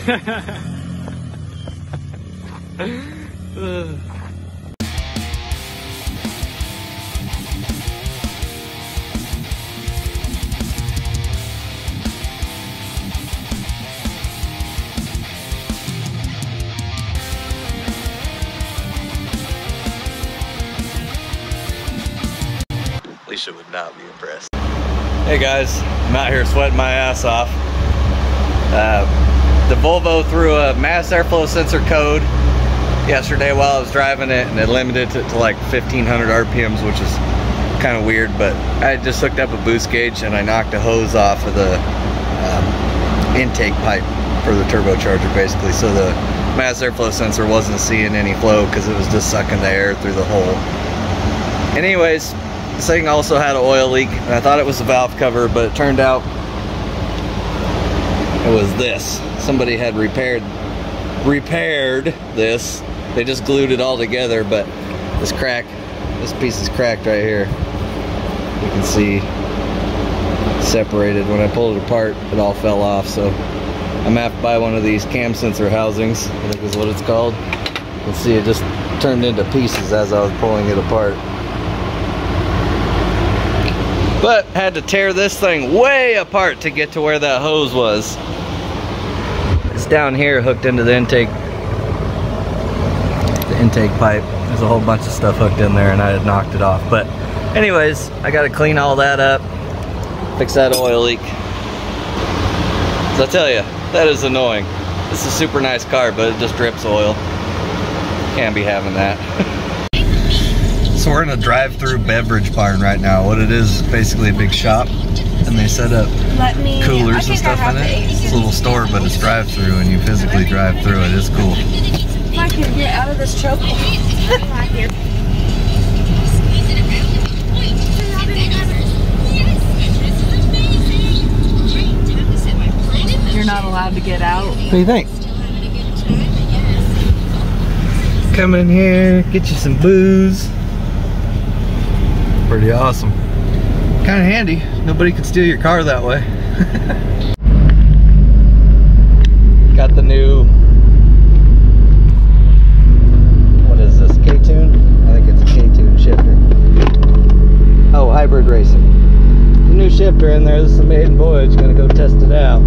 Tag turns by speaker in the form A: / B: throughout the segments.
A: Alicia would not be impressed.
B: Hey guys, I'm out here sweating my ass off. The Volvo threw a mass airflow sensor code yesterday while I was driving it, and it limited it to like 1500 RPMs, which is kind of weird, but I just hooked up a boost gauge and I knocked a hose off of the intake pipe for the turbocharger basically, so the mass airflow sensor wasn't seeing any flow because it was just sucking the air through the hole. Anyways, this thing also had an oil leak, and I thought it was a valve cover, but it turned out it was this. Somebody had repaired this. They just glued it all together, but this piece is cracked right here. You can see separated. When I pulled it apart, it all fell off, so I'm gonna have to buy one of these cam sensor housings, I think is what it's called. You can see it just turned into pieces as I was pulling it apart. But had to tear this thing way apart to get to where that hose was. It's down here hooked into the intake pipe. There's a whole bunch of stuff hooked in there and I had knocked it off. But anyways, I gotta clean all that up, fix that oil leak. So I tell you, that is annoying. This is a super nice car, but it just drips oil. Can't be having that. So we're in a drive-through beverage barn right now. What it is basically a big shop, and they set up coolers and stuff in it. It's a little store, but it's drive-through, and you physically drive through it. It's cool.
C: If I can get out of this choke. You're not allowed to get out.
B: What do you think? Come in here, get you some booze. Pretty awesome. Kind of handy. Nobody can steal your car that way. Got the new, what is this, K-Tune? I think it's a K-Tune shifter. Oh, hybrid racing. The new shifter in there. This is a maiden voyage. Gonna go test it out.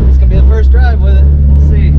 B: It's gonna be the first drive with it. We'll see.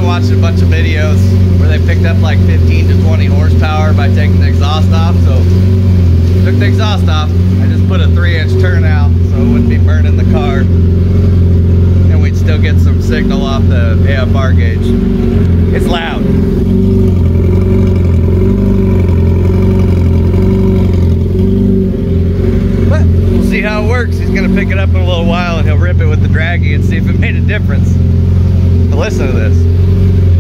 B: Watching a bunch of videos where they picked up like 15 to 20 horsepower by taking the exhaust off. So took the exhaust off. I just put a 3-inch turnout so it wouldn't be burning the car, and we'd still get some signal off the AFR gauge. It's loud. But we'll see how it works. He's gonna pick it up in a little while and he'll rip it with the draggy and see if it made a difference. But listen to this.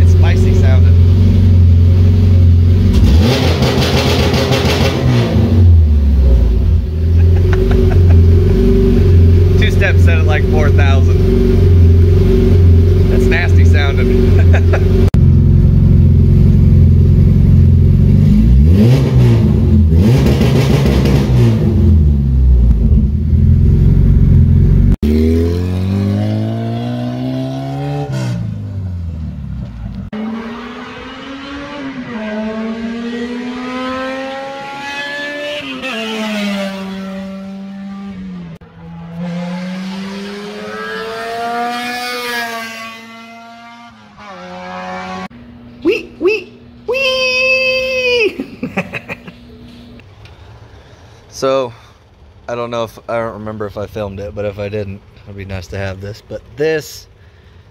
B: It's spicy sounding. Two steps set at like 4,000. That's nasty sounding. So, I don't remember if I filmed it, but if I didn't, it'd be nice to have this. But this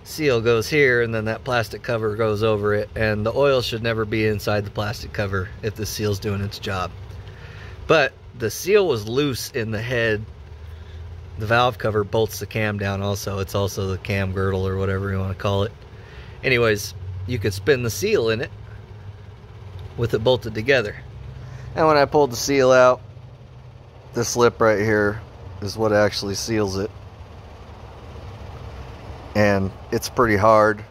B: seal goes here, and then that plastic cover goes over it, and the oil should never be inside the plastic cover if the seal's doing its job. But the seal was loose in the head. The valve cover bolts the cam down also. It's also the cam girdle or whatever you want to call it. Anyways, you could spin the seal in it with it bolted together. And when I pulled the seal out, this lip right here is what actually seals it. And it's pretty hard.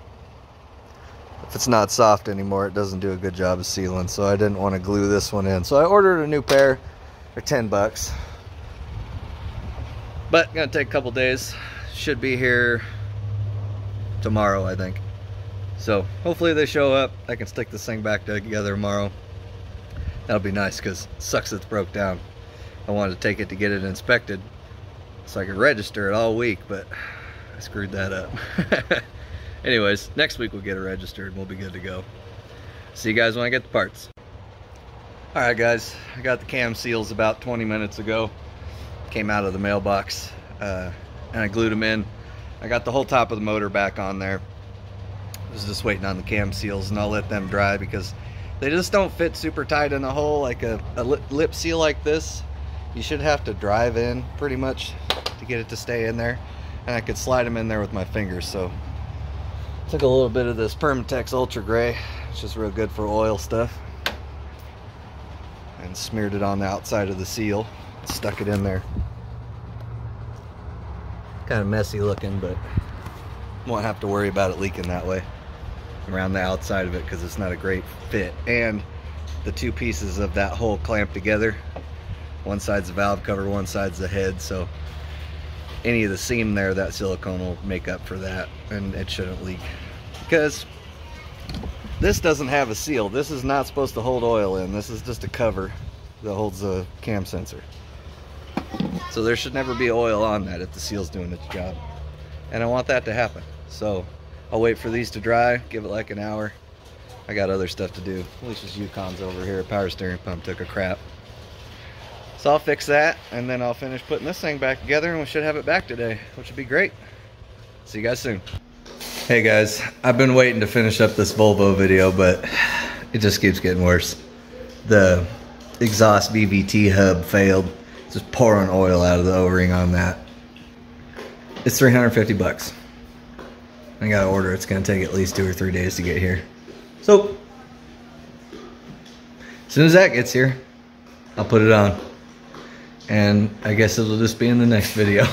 B: If it's not soft anymore, it doesn't do a good job of sealing. So I didn't want to glue this one in. So I ordered a new pair for 10 bucks. But gonna take a couple days. Should be here tomorrow, I think. So hopefully they show up. I can stick this thing back together tomorrow. That'll be nice, because it sucks it's broke down. I wanted to take it to get it inspected so I could register it all week, but I screwed that up. Anyways, next week we'll get it registered and we'll be good to go. See you guys when I get the parts. Alright guys, I got the cam seals about 20 minutes ago. Came out of the mailbox and I glued them in. I got the whole top of the motor back on there. I was just waiting on the cam seals, and I'll let them dry because they just don't fit super tight in a hole. Like a lip seal like this, you should have to drive in pretty much to get it to stay in there. And I could slide them in there with my fingers. So took a little bit of this Permatex Ultra Gray, which is real good for oil stuff, and smeared it on the outside of the seal. Stuck it in there. Kind of messy looking, but won't have to worry about it leaking that way around the outside of it, because it's not a great fit. And the two pieces of that hole clamp together. One side's the valve cover, one side's the head, so any of the seam there, that silicone will make up for that, and it shouldn't leak. Because this doesn't have a seal. This is not supposed to hold oil in. This is just a cover that holds the cam sensor. So there should never be oil on that if the seal's doing its job. And I want that to happen. So I'll wait for these to dry, give it like an hour. I got other stuff to do. Alicia's Yukon's over here. Power steering pump took a crap. So I'll fix that, and then I'll finish putting this thing back together, and we should have it back today, which would be great. See you guys soon. Hey guys, I've been waiting to finish up this Volvo video, but it just keeps getting worse. The exhaust VVT hub failed. It's just pouring oil out of the O-ring on that. It's 350 bucks. I gotta order it. It's gonna take at least 2 or 3 days to get here. So, as soon as that gets here, I'll put it on. And I guess it'll just be in the next video.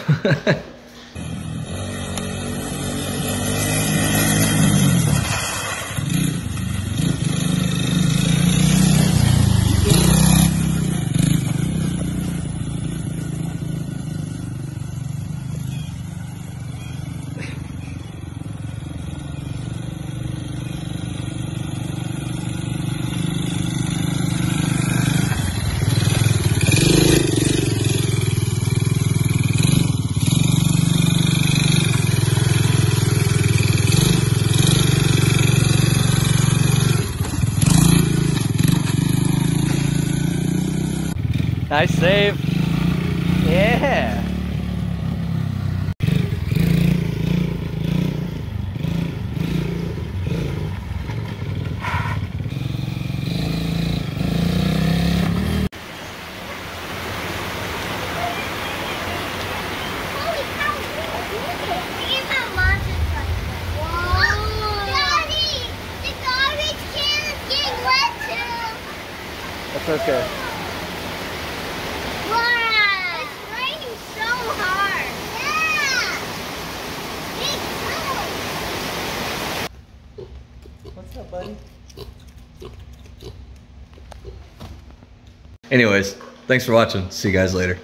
B: Nice save. Yeah. That's okay. What's up, buddy? Anyways, thanks for watching. See you guys later.